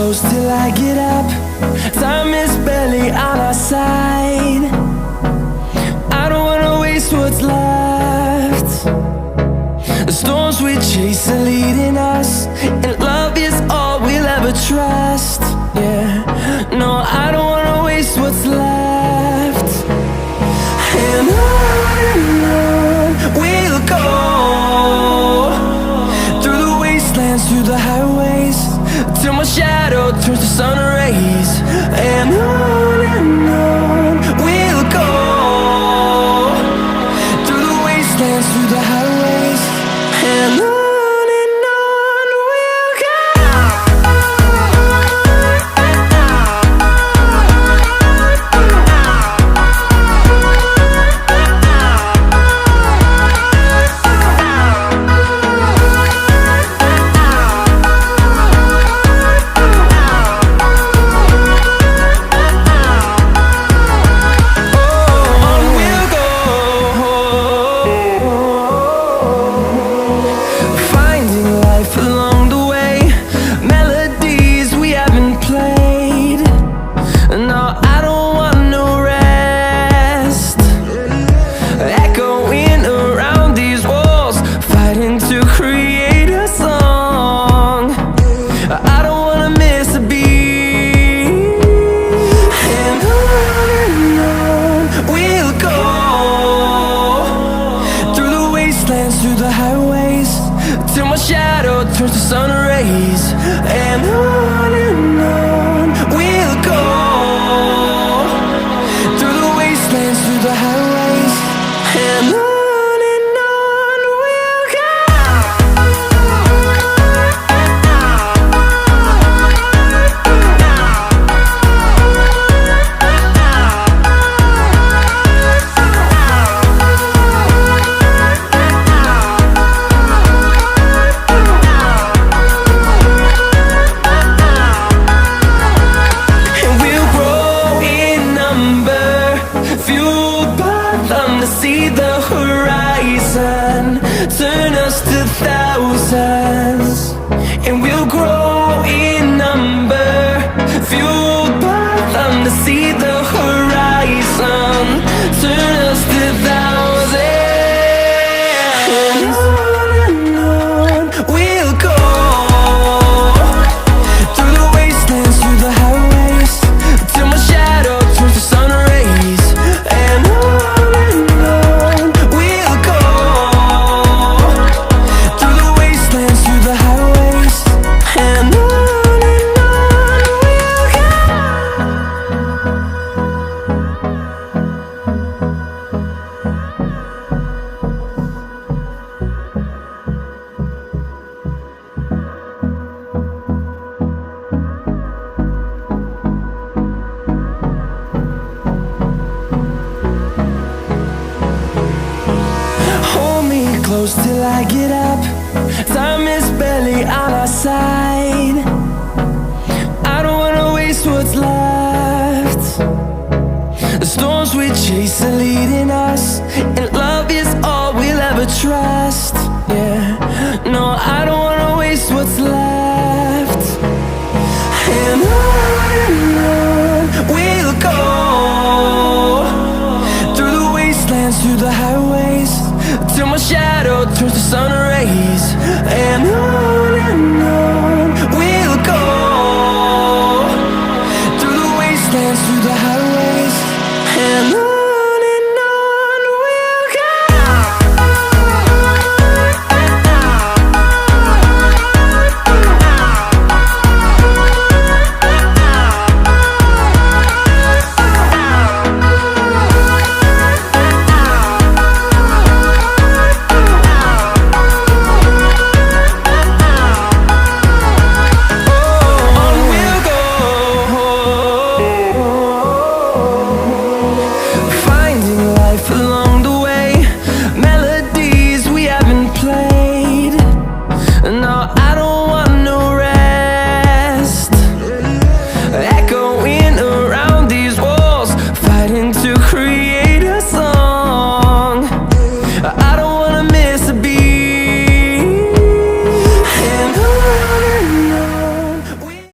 close till I get up. Time is barely on our side. I don't wanna waste what's left. The storms we chase are leading us, and love is all we'll ever trust. Yeah, no, I don't wanna waste what's left. And on we'll go, through the wastelands, through the highways, till my shadow turns to sun rays. And on we'll go, through the wastelands, through the highways, and on. Through the highways, till my shadow turns to sun rays. And on we'll go, through the wastelands, through the highways, and on we'll go. See the horizon turn us to thousands, and we'll grow in number, fueled by them. To see the horizon turn us to thousands, and on we'll go, through the wastelands, through the highways, till my shadow turns to sun rays. And close till I get up. Time is barely on our side. I don't wanna waste what's left. The storms we chase are leading us, and love is all we'll ever trust. Yeah, no, I don't wanna waste what's left. And on we'll go, through the wastelands, through the highways, till my shadow turns to sun rays. And on we'll go, through the wastelands, through the highways, and on.